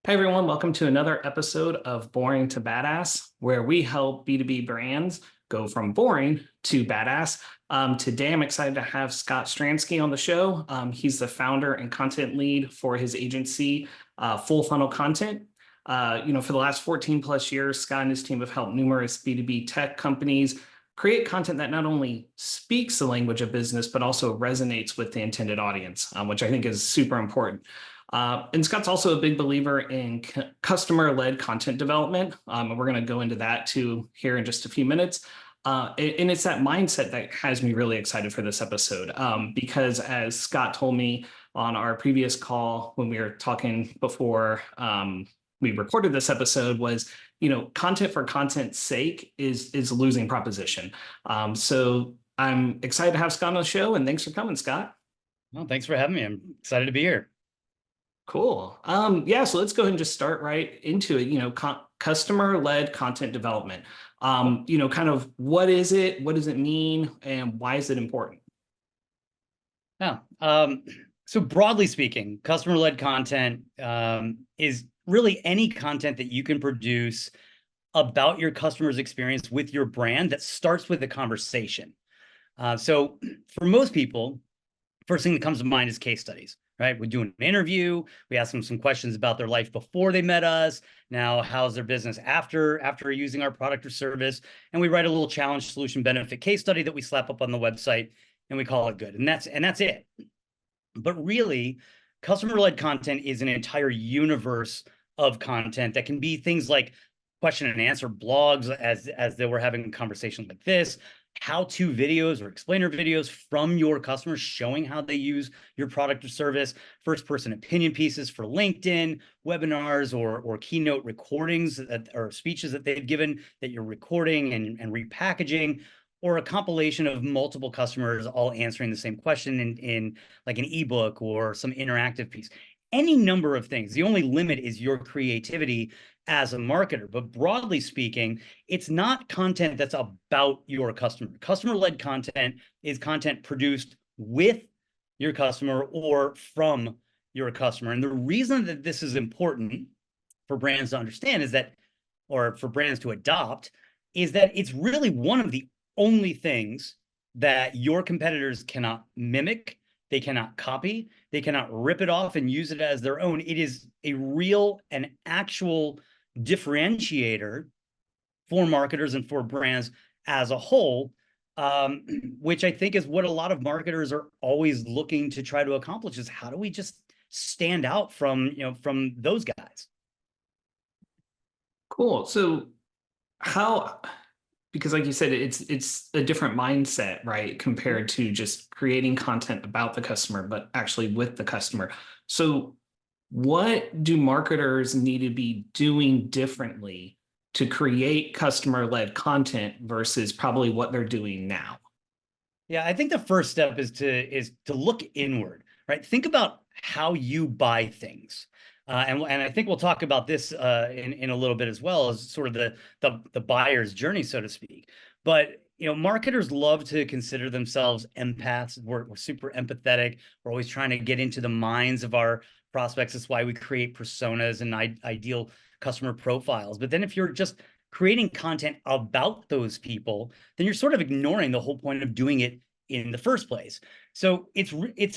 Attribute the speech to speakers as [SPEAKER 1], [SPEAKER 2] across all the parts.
[SPEAKER 1] Hi, everyone. Welcome to another episode of Boring to Badass, where we help B2B brands go from boring to badass. Today, I'm excited to have Scott Stransky on the show. He's the founder and content lead for his agency, Full Funnel Content. For the last 14 plus years, Scott and his team have helped numerous B2B tech companies create content that not only speaks the language of business, but also resonates with the intended audience, which I think is super important. And Scott's also a big believer in customer-led content development. And we're going to go into that too here in just a few minutes. And it's that mindset that has me really excited for this episode. Because as Scott told me on our previous call when we were talking before we recorded this episode was, content for content's sake is a losing proposition. So I'm excited to have Scott on the show, and thanks for coming, Scott.
[SPEAKER 2] Well, thanks for having me. I'm excited to be here.
[SPEAKER 1] Cool. So let's go ahead and just start right into it. Customer-led content development. Kind of what is it? What does it mean? And why is it important?
[SPEAKER 2] Yeah. So broadly speaking, customer-led content is really any content that you can produce about your customer's experience with your brand that starts with a conversation. So for most people, first thing that comes to mind is case studies. Right? We do an interview. We ask them some questions about their life before they met us. Now, how's their business after using our product or service? And we write a little challenge, solution, benefit case study that we slap up on the website, and we call it good. And that's it. But really, customer-led content is an entire universe of content that can be things like question and answer blogs, as they were having a conversation like this, how-to videos or explainer videos from your customers showing how they use your product or service, first-person opinion pieces for LinkedIn, webinars or keynote recordings or speeches that they've given that you're recording and repackaging, or a compilation of multiple customers all answering the same question in like an ebook or some interactive piece. Any number of things. The only limit is your creativity as a marketer. But broadly speaking, it's not content that's about your customer. Customer-led content is content produced with your customer or from your customer. And the reason that this is important for brands to understand is that, or for brands to adopt, is that it's really one of the only things that your competitors cannot mimic. They cannot copy. They cannot rip it off and use it as their own. It is a real and actual differentiator for marketers and for brands as a whole, which I think is what a lot of marketers are always looking to try to accomplish, is how do we just stand out from those guys?
[SPEAKER 1] Cool. So because like you said, it's a different mindset, right? Compared to just creating content about the customer, but actually with the customer. So what do marketers need to be doing differently to create customer-led content versus probably what they're doing now?
[SPEAKER 2] Yeah, I think the first step is to look inward, right? Think about how you buy things. And I think we'll talk about this in a little bit as well, as sort of the buyer's journey, so to speak. But marketers love to consider themselves empaths. We're super empathetic. We're always trying to get into the minds of our prospects. That's why we create personas and ideal customer profiles. But then if you're just creating content about those people, then you're sort of ignoring the whole point of doing it in the first place. So it's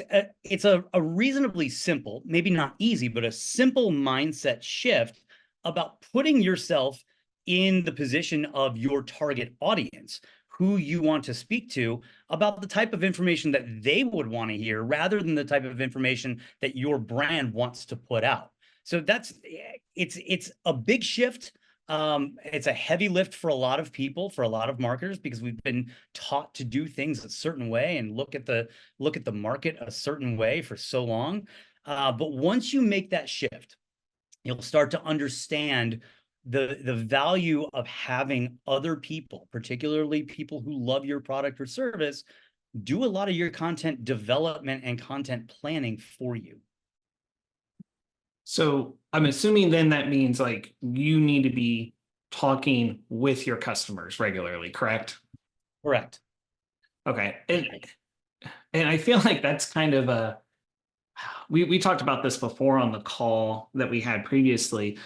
[SPEAKER 2] a reasonably simple, maybe not easy, but a simple mindset shift about putting yourself in the position of your target audience, who you want to speak to, about the type of information that they would want to hear rather than the type of information that your brand wants to put out. So it's a big shift. It's a heavy lift for a lot of people, for a lot of marketers, because we've been taught to do things a certain way and look at the market a certain way for so long. But once you make that shift, you'll start to understand the value of having other people, particularly people who love your product or service, do a lot of your content development and content planning for you.
[SPEAKER 1] So I'm assuming then that means like you need to be talking with your customers regularly, correct?
[SPEAKER 2] Correct.
[SPEAKER 1] Okay. And I feel like that's kind of we talked about this before on the call that we had previously.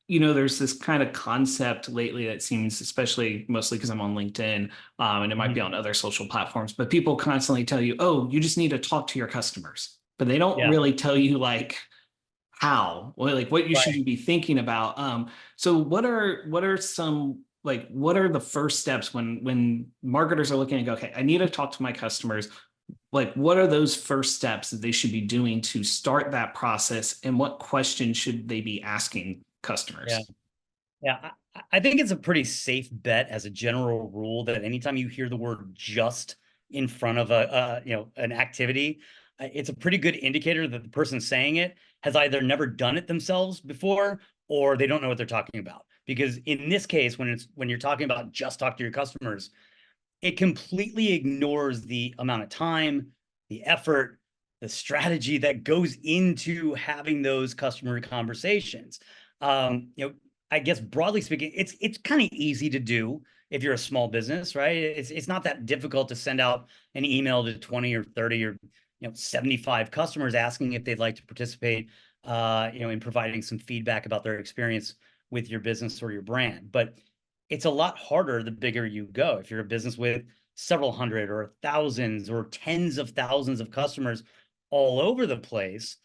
[SPEAKER 1] There's this kind of concept lately that seems, especially mostly because I'm on LinkedIn, and it might be
[SPEAKER 2] Mhm.
[SPEAKER 1] on other social platforms, but people constantly tell you, oh, you just need to talk to your customers, but they don't
[SPEAKER 2] Yeah,
[SPEAKER 1] really tell you like how, or like what you should
[SPEAKER 2] right.
[SPEAKER 1] be thinking about. So what are some like what are the first steps when marketers are looking and go, okay, I need to talk to my customers. Like, what are those first steps that they should be doing to start that process, and what questions should they be asking
[SPEAKER 2] Yeah.
[SPEAKER 1] customers?
[SPEAKER 2] Yeah, I think it's a pretty safe bet as a general rule that anytime you hear the word just in front of an activity, it's a pretty good indicator that the person saying it has either never done it themselves before or they don't know what they're talking about. Because in this case, when you're talking about just talk to your customers, it completely ignores the amount of time, the effort, the strategy that goes into having those customer conversations. I guess broadly speaking, it's kind of easy to do if you're a small business, right? It's not that difficult to send out an email to 20 or 30 or 75 customers asking if they'd like to participate in providing some feedback about their experience with your business or your brand. But it's a lot harder the bigger you go. If you're a business with several hundred or thousands or tens of thousands of customers all over the place,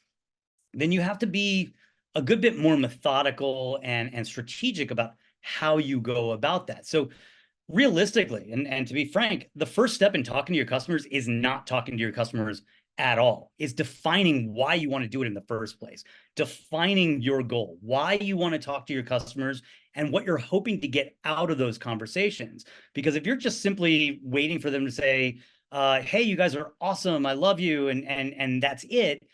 [SPEAKER 2] then you have to be a good bit more methodical and strategic about how you go about that. So realistically, and to be frank, the first step in talking to your customers is not talking to your customers at all. It's defining why you want to do it in the first place, defining your goal, why you want to talk to your customers, and what you're hoping to get out of those conversations. Because if you're just simply waiting for them to say, "Hey, you guys are awesome, I love you," and that's it,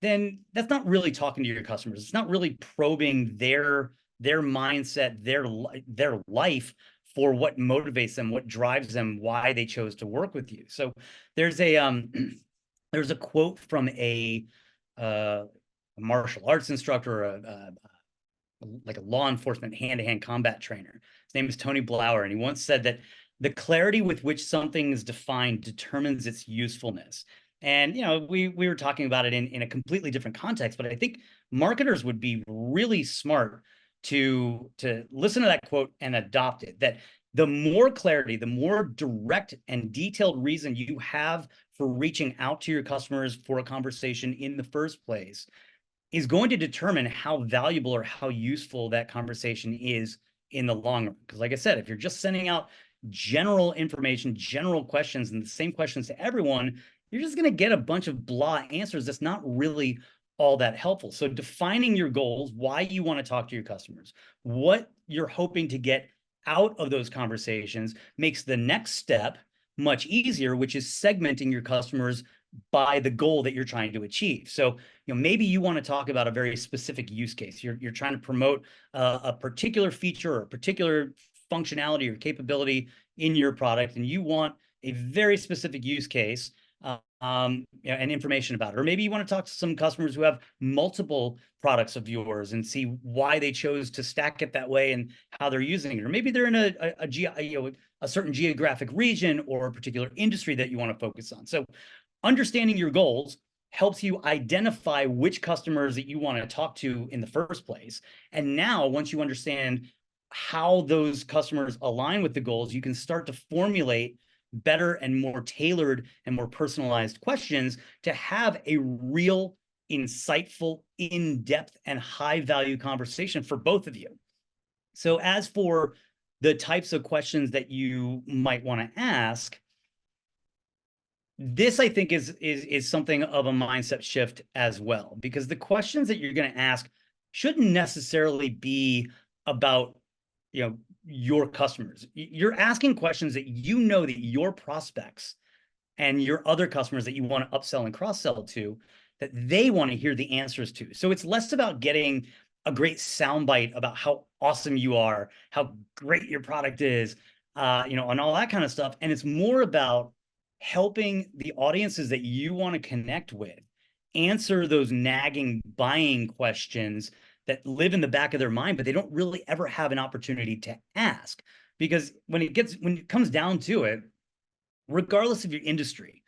[SPEAKER 2] then that's not really talking to your customers. It's not really probing their mindset, their life for what motivates them, what drives them, why they chose to work with you. So there's a there's a quote from a martial arts instructor, like a law enforcement hand-to-hand combat trainer. His name is Tony Blauer, and he once said that the clarity with which something is defined determines its usefulness. And we were talking about it in a completely different context, but I think marketers would be really smart to listen to that quote and adopt it. That the more clarity, the more direct and detailed reason you have for reaching out to your customers for a conversation in the first place is going to determine how valuable or how useful that conversation is in the long run. Because like I said, if you're just sending out general information, general questions, and the same questions to everyone, you're just going to get a bunch of blah answers that's not really all that helpful. So defining your goals, why you want to talk to your customers, what you're hoping to get out of those conversations makes the next step much easier, which is segmenting your customers by the goal that you're trying to achieve. So, maybe you want to talk about a very specific use case. You're trying to promote a particular feature or a particular functionality or capability in your product, and you want a very specific use case and information about it. Or maybe you want to talk to some customers who have multiple products of yours and see why they chose to stack it that way and how they're using it. Or maybe they're in a certain geographic region or a particular industry that you want to focus on. So understanding your goals helps you identify which customers that you want to talk to in the first place. And now, once you understand how those customers align with the goals, you can start to formulate better and more tailored and more personalized questions to have a real, insightful, in-depth, and high-value conversation for both of you. So as for the types of questions that you might want to ask, this I think is something of a mindset shift as well, because the questions that you're going to ask shouldn't necessarily be about your customers. You're asking questions that that your prospects and your other customers that you want to upsell and cross-sell to, that they want to hear the answers to. So it's less about getting a great soundbite about how awesome you are, how great your product is, and all that kind of stuff. And it's more about helping the audiences that you want to connect with answer those nagging buying questions that live in the back of their mind, but they don't really ever have an opportunity to ask. Because when it comes down to it, regardless of your industry,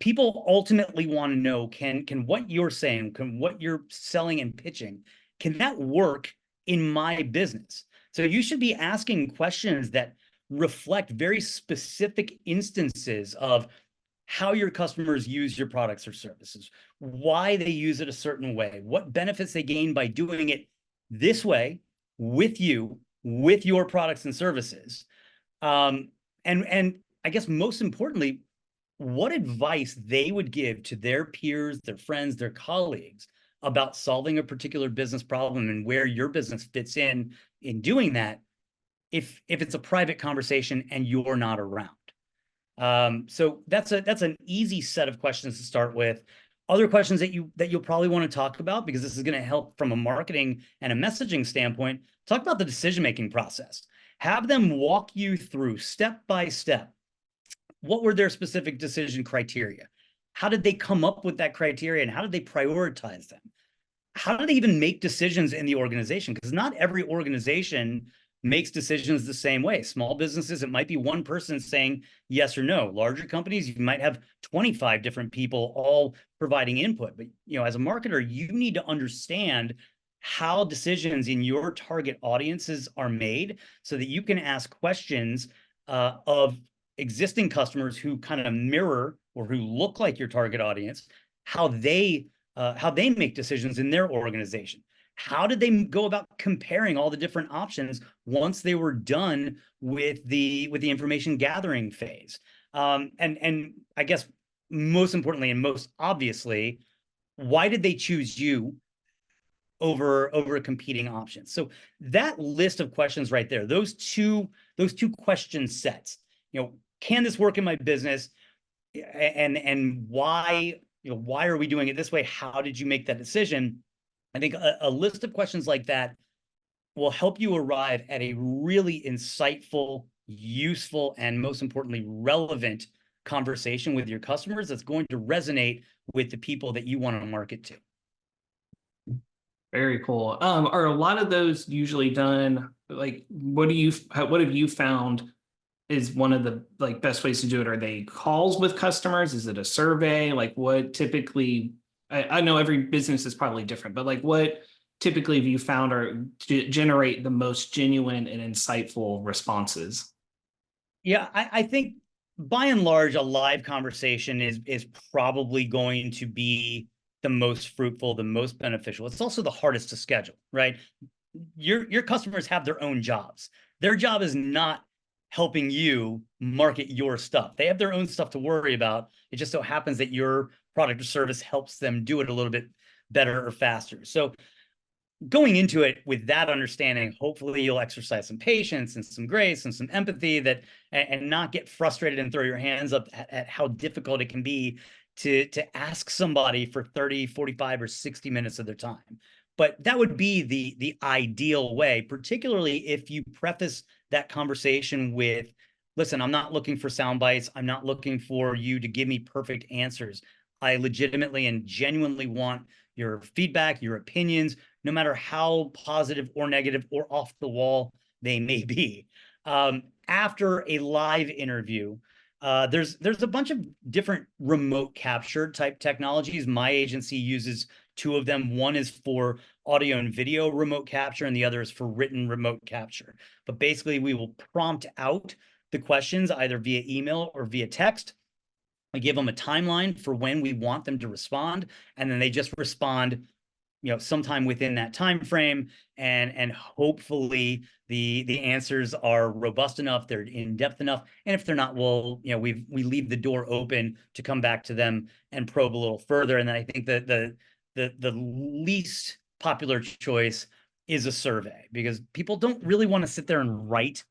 [SPEAKER 2] people ultimately want to know, can what you're saying, can what you're selling and pitching, can that work in my business? So you should be asking questions that reflect very specific instances of how your customers use your products or services, why they use it a certain way, what benefits they gain by doing it this way with you, with your products and services. And I guess most importantly, what advice they would give to their peers, their friends, their colleagues about solving a particular business problem and where your business fits in doing that, if it's a private conversation and you're not around. So that's an easy set of questions to start with. Other questions that you'll probably want to talk about, because this is going to help from a marketing and a messaging standpoint, talk about the decision-making process. Have them walk you through step by step. What were their specific decision criteria? How did they come up with that criteria, and how did they prioritize them? How do they even make decisions in the organization? Because not every organization makes decisions the same way. Small businesses, it might be one person saying yes or no. Larger companies, you might have 25 different people all providing input. But as a marketer, you need to understand how decisions in your target audiences are made, so that you can ask questions of existing customers who kind of mirror or who look like your target audience, how they make decisions in their organization. How did they go about comparing all the different options once they were done with the information gathering phase? And I guess most importantly and most obviously, why did they choose you over competing options? So that list of questions right there, those two question sets, can this work in my business? And why, why are we doing it this way? How did you make that decision? I think a list of questions like that will help you arrive at a really insightful, useful, and most importantly, relevant conversation with your customers that's going to resonate with the people that you want to market to.
[SPEAKER 1] Very cool. Are a lot of those usually done, like, what have you found is one of the best ways to do it? Are they calls with customers? Is it a survey? Like, what typically, I know every business is probably different, but what typically have you found are generate the most genuine and insightful responses?
[SPEAKER 2] Yeah, I think by and large, a live conversation is probably going to be the most fruitful, the most beneficial. It's also the hardest to schedule, right? Your customers have their own jobs. Their job is not helping you market your stuff. They have their own stuff to worry about. It just so happens that your product or service helps them do it a little bit better or faster. So going into it with that understanding, hopefully you'll exercise some patience and some grace and some empathy, and not get frustrated and throw your hands up at how difficult it can be to ask somebody for 30, 45, or 60 minutes of their time. But that would be the ideal way, particularly if you preface that conversation with, listen, I'm not looking for sound bites. I'm not looking for you to give me perfect answers. I legitimately and genuinely want your feedback, your opinions, no matter how positive or negative or off the wall they may be. After a live interview, there's a bunch of different remote capture type technologies. My agency uses two of them. One is for audio and video remote capture, and the other is for written remote capture. But basically, we will prompt out the questions either via email or via text. I give them a timeline for when we want them to respond, and then they just respond, sometime within that time frame, and hopefully the answers are robust enough, they're in depth enough, and if they're not, we leave the door open to come back to them and probe a little further. And then I think that the least popular choice is a survey, because people don't really want to sit there and write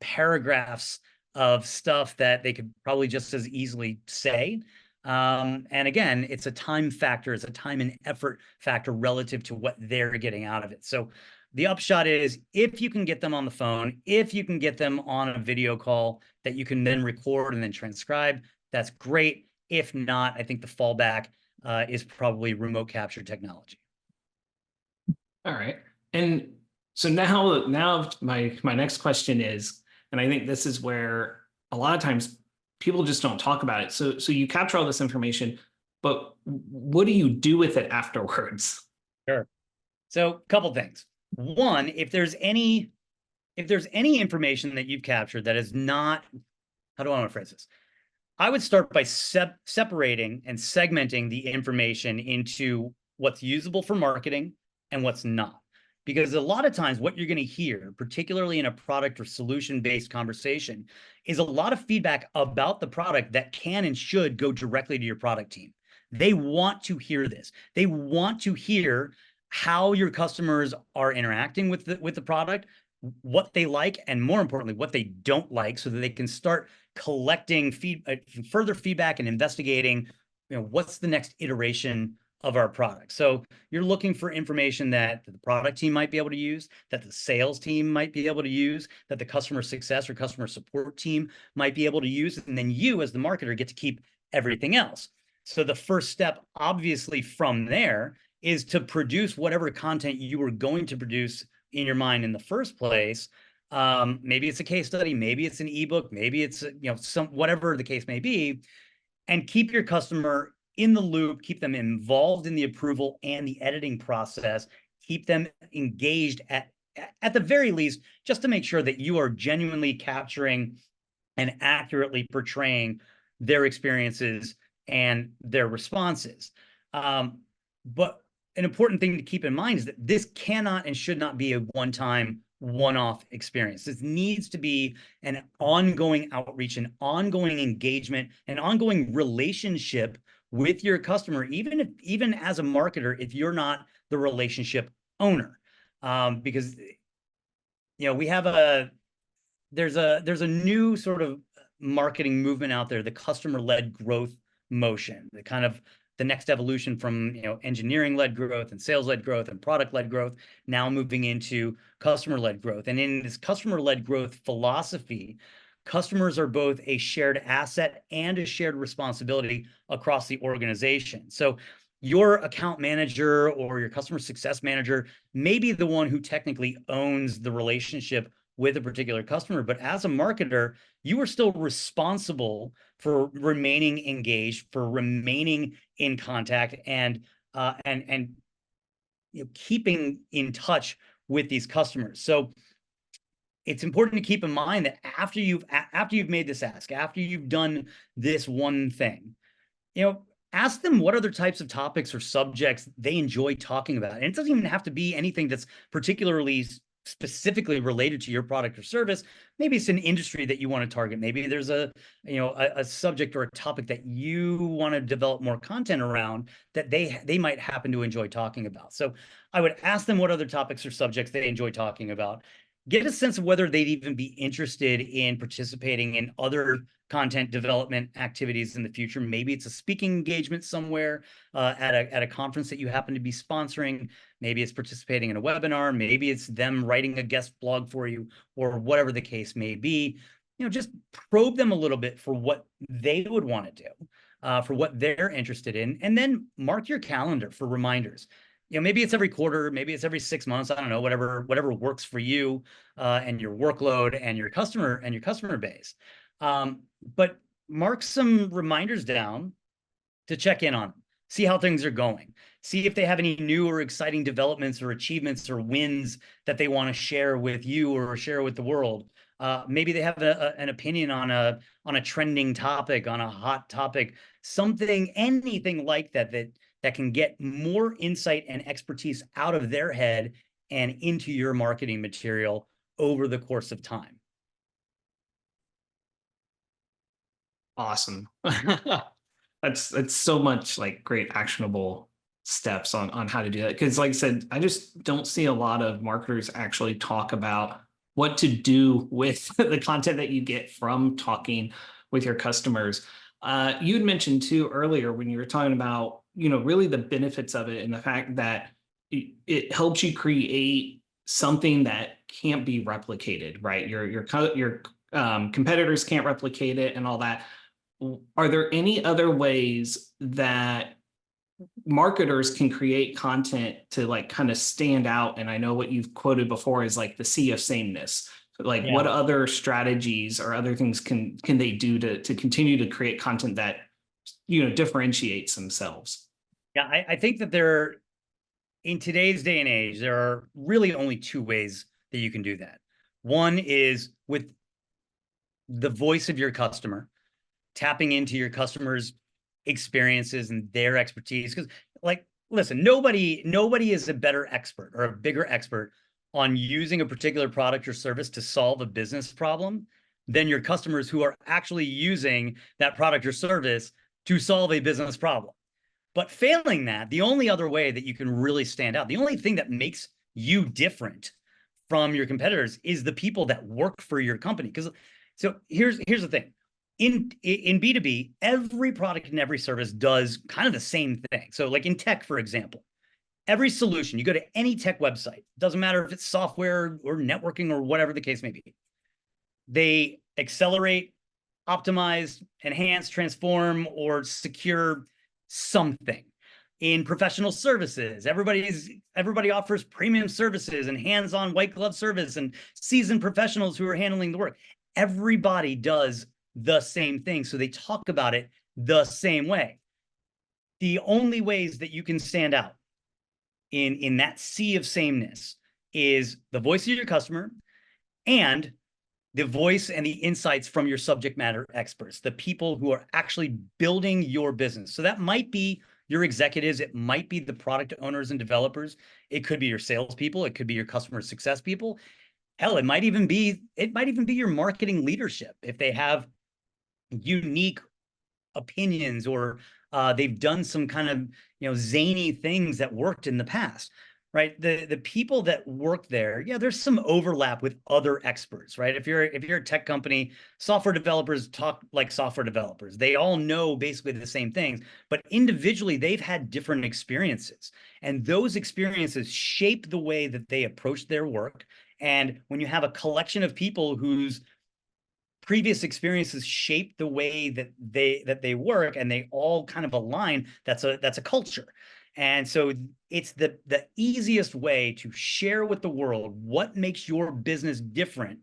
[SPEAKER 2] paragraphs of stuff that they could probably just as easily say. And again, it's a time factor, it's a time and effort factor relative to what they're getting out of it. So the upshot is, if you can get them on the phone, if you can get them on a video call that you can then record and then transcribe, that's great. If not, I think the fallback is probably remote capture technology.
[SPEAKER 1] All right. And so now my next question is, and I think this is where a lot of times people just don't talk about it. So you capture all this information, but what do you do with it afterwards?
[SPEAKER 2] Sure. So a couple things. One, if there's any information that you've captured that is not, how do I want to phrase this? I would start by separating and segmenting the information into what's usable for marketing and what's not. Because a lot of times what you're going to hear, particularly in a product or solution-based conversation, is a lot of feedback about the product that can and should go directly to your product team. They want to hear this. They want to hear how your customers are interacting with the product, what they like, and more importantly, what they don't like, so that they can start collecting further feedback and investigating, what's the next iteration of our product. So you're looking for information that the product team might be able to use, that the sales team might be able to use, that the customer success or customer support team might be able to use, and then you as the marketer get to keep everything else. So the first step, obviously, from there is to produce whatever content you were going to produce in your mind in the first place. Maybe it's a case study, maybe it's an ebook, maybe it's whatever the case may be, and keep your customer in the loop, keep them involved in the approval and the editing process, keep them engaged at the very least, just to make sure that you are genuinely capturing and accurately portraying their experiences and their responses. But an important thing to keep in mind is that this cannot and should not be a one-time, one-off experience. This needs to be an ongoing outreach, an ongoing engagement, an ongoing relationship with your customer, even as a marketer, if you're not the relationship owner. Because we have there's a new sort of marketing movement out there, the customer-led growth motion, the next evolution from engineering-led growth and sales-led growth and product-led growth, now moving into customer-led growth. And in this customer-led growth philosophy, customers are both a shared asset and a shared responsibility across the organization. So your account manager or your customer success manager may be the one who technically owns the relationship with a particular customer, but as a marketer, you are still responsible for remaining engaged, for remaining in contact, and keeping in touch with these customers. So it's important to keep in mind that after you've made this ask, after you've done this one thing, ask them what other types of topics or subjects they enjoy talking about. And it doesn't even have to be anything that's particularly specifically related to your product or service. Maybe it's an industry that you want to target. Maybe there's a subject or a topic that you want to develop more content around that they might happen to enjoy talking about. So I would ask them what other topics or subjects they enjoy talking about. Get a sense of whether they'd even be interested in participating in other content development activities in the future. Maybe it's a speaking engagement somewhere at a conference that you happen to be sponsoring. Maybe it's participating in a webinar. Maybe it's them writing a guest blog for you, or whatever the case may be. Just probe them a little bit for what they would want to do, for what they're interested in, and then mark your calendar for reminders. Maybe it's every quarter, maybe it's every 6 months. I don't know, whatever works for you and your workload and your customer base. But mark some reminders down to check in on them, see how things are going, see if they have any new or exciting developments or achievements or wins that they want to share with you or share with the world. Maybe they have an opinion on a trending topic, on a hot topic, anything like that can get more insight and expertise out of their head and into your marketing material over the course of time.
[SPEAKER 1] Awesome. That's so much like great actionable steps on how to do that. Because like I said, I just don't see a lot of marketers actually talk about what to do with the content that you get from talking with your customers. You had mentioned too earlier when you were talking about, really the benefits of it and the fact that it helps you create something that can't be replicated, right? Your competitors can't replicate it and all that. Are there any other ways that marketers can create content to like kind of stand out? And I know what you've quoted before is like the sea of sameness. Like
[SPEAKER 2] Yeah.
[SPEAKER 1] what other strategies or other things can they do to continue to create content that, differentiates themselves?
[SPEAKER 2] Yeah, I think that there, in today's day and age, there are really only two ways that you can do that. One is with the voice of your customer, tapping into your customers' experiences and their expertise. Because, like, listen, nobody is a better expert or a bigger expert on using a particular product or service to solve a business problem than your customers who are actually using that product or service to solve a business problem. But failing that, the only other way that you can really stand out, the only thing that makes you different from your competitors is the people that work for your company. Because so here's the thing. In B2B, every product and every service does kind of the same thing. So like in tech, for example, every solution, you go to any tech website, doesn't matter if it's software or networking or whatever the case may be, they accelerate, optimize, enhance, transform, or secure something. In professional services, everybody offers premium services and hands-on white glove service and seasoned professionals who are handling the work. Everybody does the same thing, so they talk about it the same way. The only ways that you can stand out in that sea of sameness is the voice of your customer and the voice and the insights from your subject matter experts, the people who are actually building your business. So that might be your executives, it might be the product owners and developers, it could be your salespeople, it could be your customer success people. Hell, it might even be your marketing leadership if they have unique opinions or they've done some kind of zany things that worked in the past. Right, the people that work there, yeah, there's some overlap with other experts, right? If you're a tech company, software developers talk like software developers. They all know basically the same things, but individually they've had different experiences, and those experiences shape the way that they approach their work. And when you have a collection of people whose previous experiences shape the way that they work and they all kind of align, that's a culture. And so it's the easiest way to share with the world what makes your business different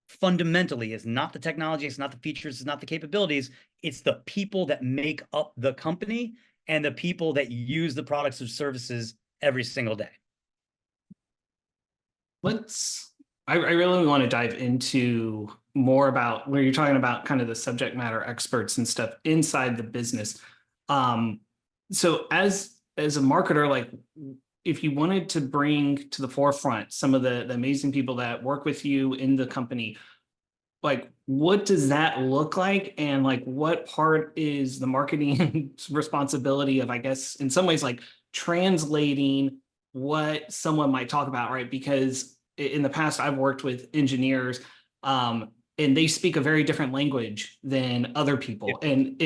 [SPEAKER 2] fundamentally is not the technology, it's not the features, it's not the capabilities, it's the people that make up the company and the people that use the products or services every single day.
[SPEAKER 1] I really want to dive into more about where you're talking about kind of the subject matter experts and stuff inside the business. So as a marketer, like if you wanted to bring to the forefront some of the amazing people that work with you in the company, like what does that look like? And like what part is the marketing responsibility of, I guess, in some ways, like translating what someone might talk about, right? Because in the past, I've worked with engineers, and they speak a very different language than other people. And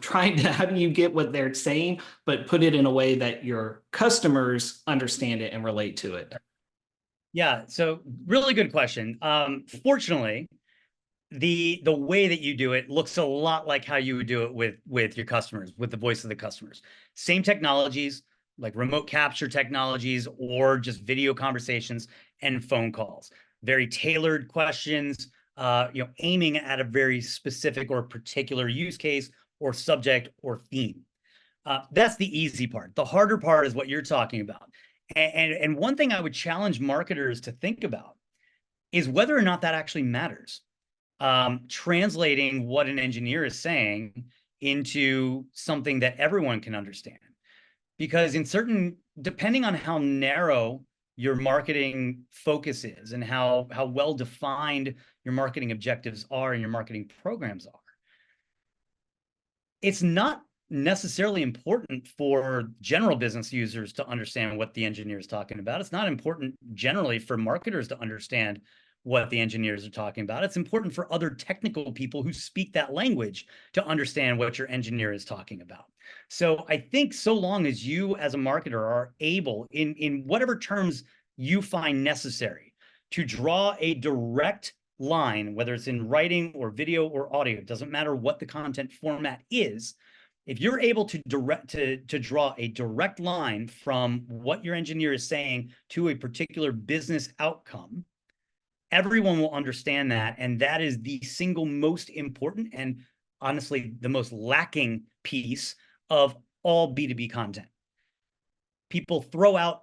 [SPEAKER 1] trying to, how do you get what they're saying, but put it in a way that your customers understand it and relate to it?
[SPEAKER 2] Yeah, so really good question. Fortunately, the way that you do it looks a lot like how you would do it with your customers, with the voice of the customers. Same technologies, like remote capture technologies or just video conversations and phone calls. Very tailored questions, aiming at a very specific or particular use case or subject or theme. That's the easy part. The harder part is what you're talking about. And one thing I would challenge marketers to think about is whether or not that actually matters. Translating what an engineer is saying into something that everyone can understand. Because depending on how narrow your marketing focus is and how well defined your marketing objectives are and your marketing programs are, it's not necessarily important for general business users to understand what the engineer is talking about. It's not important generally for marketers to understand what the engineers are talking about. It's important for other technical people who speak that language to understand what your engineer is talking about. So I think so long as you as a marketer are able, in whatever terms you find necessary, to draw a direct line, whether it's in writing or video or audio, it doesn't matter what the content format is, if you're able to draw a direct line from what your engineer is saying to a particular business outcome, Everyone will understand that. And that is the single most important and honestly the most lacking piece of all B2B content. People throw out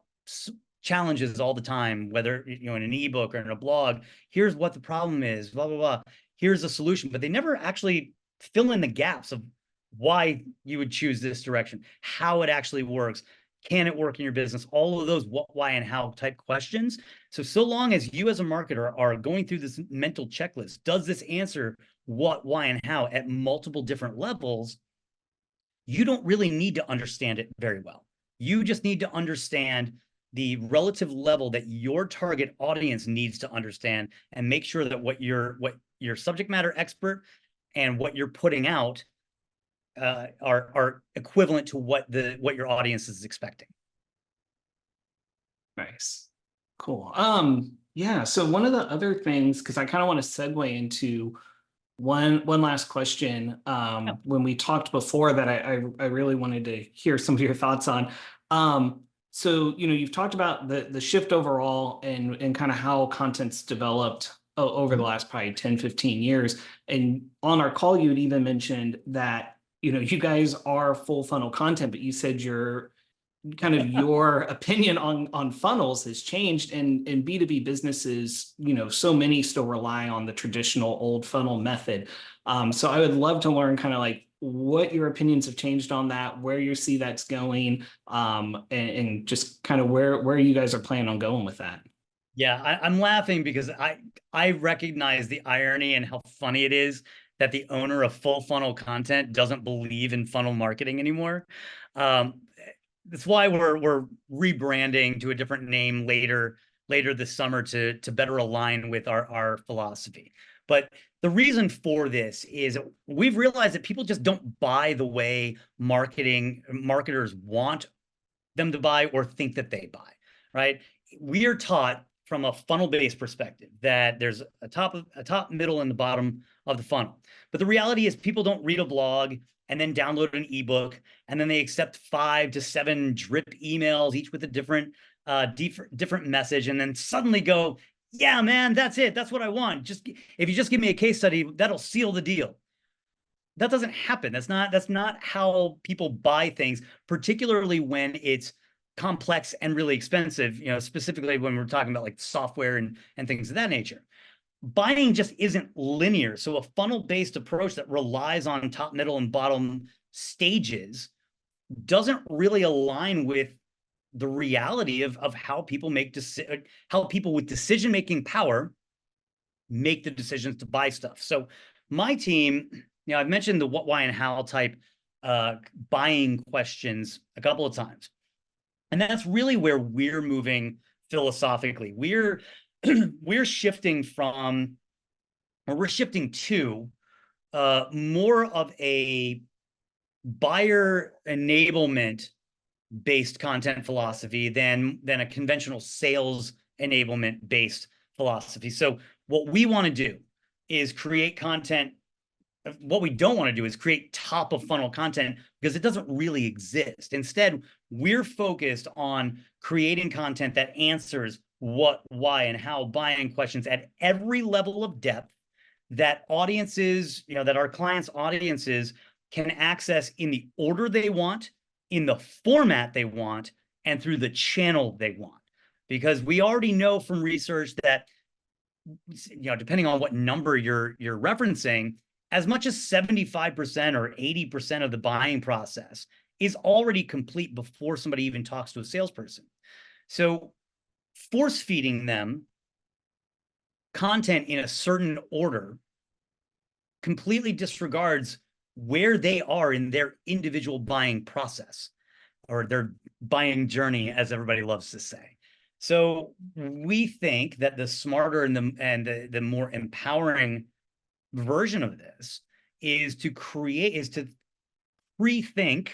[SPEAKER 2] challenges all the time, whether in an ebook or in a blog. Here's what the problem is, blah, blah, blah. Here's a solution, but they never actually fill in the gaps of why you would choose this direction, how it actually works. Can it work in your business? All of those what, why, and how type questions. So long as you as a marketer are going through this mental checklist, does this answer what, why, and how at multiple different levels, you don't really need to understand it very well. You just need to understand the relative level that your target audience needs to understand and make sure that what your subject matter expert and what you're putting out are equivalent to what your audience is expecting.
[SPEAKER 1] Nice. Cool. Yeah. So one of the other things, because I kind of want to segue into one last question. When we talked before that, I really wanted to hear some of your thoughts on. So, you've talked about the shift overall and kind of how content's developed over the last probably 10, 15 years. And on our call, you had even mentioned that, you guys are full funnel content, but you said your opinion on funnels has changed, and in B2B businesses, so many still rely on the traditional old funnel method. So I would love to learn kind of like what your opinions have changed on that, where you see that's going, and just kind of where you guys are planning on going with that.
[SPEAKER 2] Yeah, I'm laughing because I recognize the irony and how funny it is that the owner of full funnel content doesn't believe in funnel marketing anymore. That's why we're rebranding to a different name later this summer to better align with our philosophy. But the reason for this is we've realized that people just don't buy the way marketers want them to buy or think that they buy, right? We are taught from a funnel-based perspective that there's a top, middle, and the bottom of the funnel. But the reality is people don't read a blog and then download an ebook, and then they accept 5 to 7 drip emails, each with a different message, and then suddenly go, yeah, man, that's it. That's what I want. If you just give me a case study, that'll seal the deal. That doesn't happen. That's not how people buy things, particularly when it's complex and really expensive, specifically when we're talking about like software and things of that nature. Buying just isn't linear. So a funnel-based approach that relies on top, middle, and bottom stages doesn't really align with the reality of how people with decision-making power make the decisions to buy stuff. So my team, I've mentioned the what, why, and how type buying questions a couple of times. And that's really where we're moving philosophically. We're shifting to more of a buyer enablement based content philosophy than a conventional sales enablement based philosophy. So what we want to do is create content. What we don't want to do is create top of funnel content because it doesn't really exist. Instead, we're focused on creating content that answers what, why, and how buying questions at every level of depth that audiences, that our clients' audiences can access in the order they want, in the format they want, and through the channel they want. Because we already know from research that, depending on what number you're referencing, as much as 75% or 80% of the buying process is already complete before somebody even talks to a salesperson. So force feeding them content in a certain order completely disregards where they are in their individual buying process or their buying journey, as everybody loves to say. So we think that the smarter and the more empowering version of this is to rethink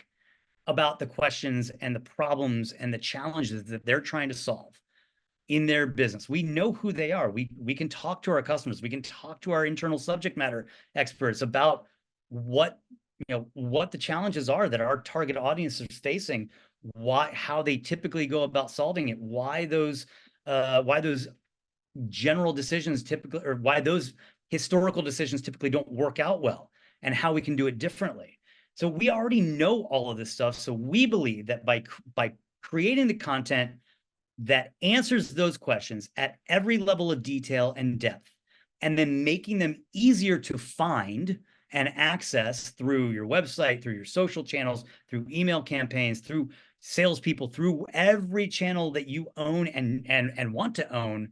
[SPEAKER 2] about the questions and the problems and the challenges that they're trying to solve in their business. We know who they are. We can talk to our customers. We can talk to our internal subject matter experts about what the challenges are that our target audience is facing, how they typically go about solving it, why those general decisions typically, or why those historical decisions typically don't work out well, and how we can do it differently. So we already know all of this stuff. So we believe that by creating the content that answers those questions at every level of detail and depth, and then making them easier to find and access through your website, through your social channels, through email campaigns, through salespeople, through every channel that you own and want to own,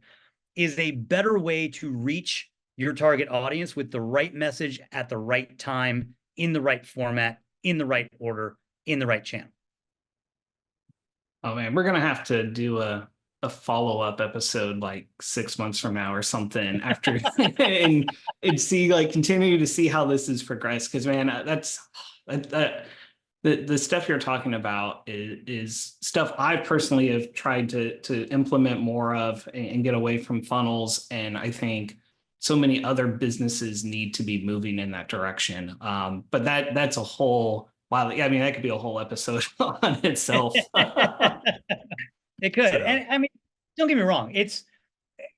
[SPEAKER 2] is a better way to reach your target audience with the right message at the right time, in the right format, in the right order, in the right channel.
[SPEAKER 1] Oh man, we're gonna have to do a follow-up episode like 6 months from now or something after and see, like, continue to see how this has progressed. Because man, the stuff you're talking about is stuff I personally have tried to implement more of and get away from funnels. And I think so many other businesses need to be moving in that direction. But that's a whole, wow, I mean, that could be a whole episode on itself.
[SPEAKER 2] It could.
[SPEAKER 1] So,
[SPEAKER 2] And I mean, don't get me wrong. It's,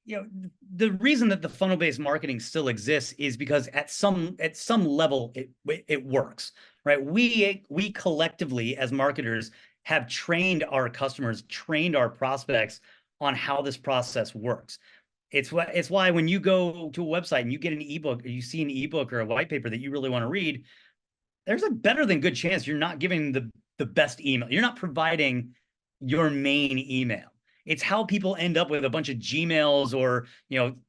[SPEAKER 2] the reason that the funnel-based marketing still exists is because at some level it works, right? We collectively as marketers have trained our customers, trained our prospects on how this process works. It's why when you go to a website and you get an ebook, or you see an ebook or a white paper that you really want to read, there's a better than good chance you're not giving the best email. You're not providing your main email. It's how people end up with a bunch of Gmails or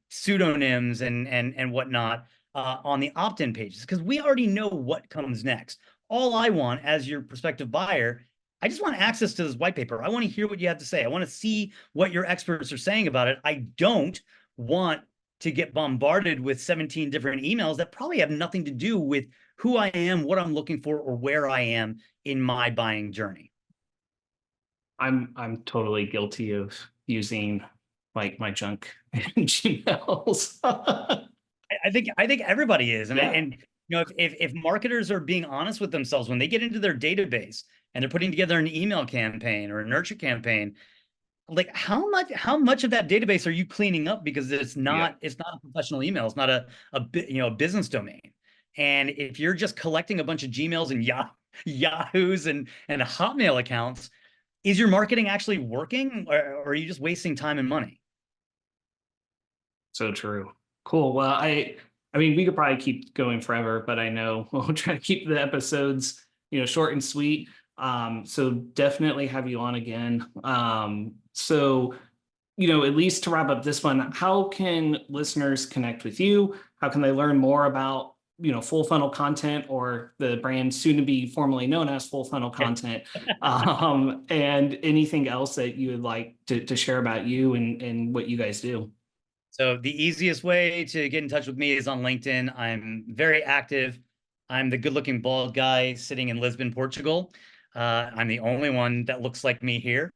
[SPEAKER 2] pseudonyms and whatnot on the opt-in pages, because we already know what comes next. All I want as your prospective buyer, I just want access to this white paper. I want to hear what you have to say. I want to see what your experts are saying about it. I don't want to get bombarded with 17 different emails that probably have nothing to do with who I am, what I'm looking for, or where I am in my buying journey.
[SPEAKER 1] I'm totally guilty of using like my junk Gmails.
[SPEAKER 2] I think everybody is,
[SPEAKER 1] Yeah.
[SPEAKER 2] and if marketers are being honest with themselves when they get into their database and they're putting together an email campaign or a nurture campaign, like how much of that database are you cleaning up because it's not a professional email, it's not a business domain, and if you're just collecting a bunch of Gmails and Yahoos and Hotmail accounts, is your marketing actually working, or are you just wasting time and money?
[SPEAKER 1] So true. Cool. Well, I mean, we could probably keep going forever, but I know we'll try to keep the episodes, short and sweet. So definitely have you on again. So, at least to wrap up this one, how can listeners connect with you? How can they learn more about, full funnel content, or the brand soon to be formerly known as Full Funnel Content, and anything else that you would like to share about you and what you guys do?
[SPEAKER 2] So the easiest way to get in touch with me is on LinkedIn. I'm very active. I'm the good-looking bald guy sitting in Lisbon, Portugal. I'm the only one that looks like me here.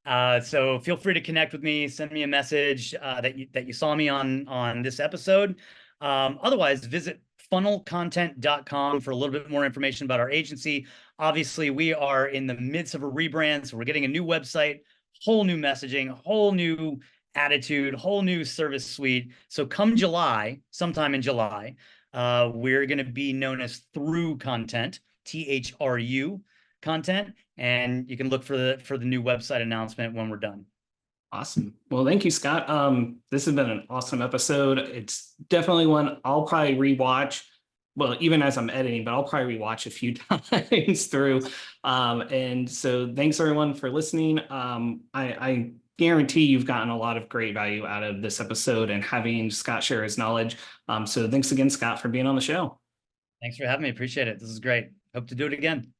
[SPEAKER 2] So feel free to connect with me. Send me a message that you saw me on this episode. Otherwise, visit funnelcontent.com for a little bit more information about our agency. Obviously, we are in the midst of a rebrand, so we're getting a new website, whole new messaging, whole new attitude, whole new service suite. So come July, sometime in July, we're going to be known as Thrū Content, THRU Content, and you can look for the new website announcement when we're done.
[SPEAKER 1] Awesome. Well, thank you, Scott. This has been an awesome episode. It's definitely one I'll probably rewatch. Well, even as I'm editing, but I'll probably rewatch a few times through. And so thanks everyone for listening. I guarantee you've gotten a lot of great value out of this episode and having Scott share his knowledge. So thanks again, Scott, for being on the show.
[SPEAKER 2] Thanks for having me. Appreciate it. This is great. Hope to do it again.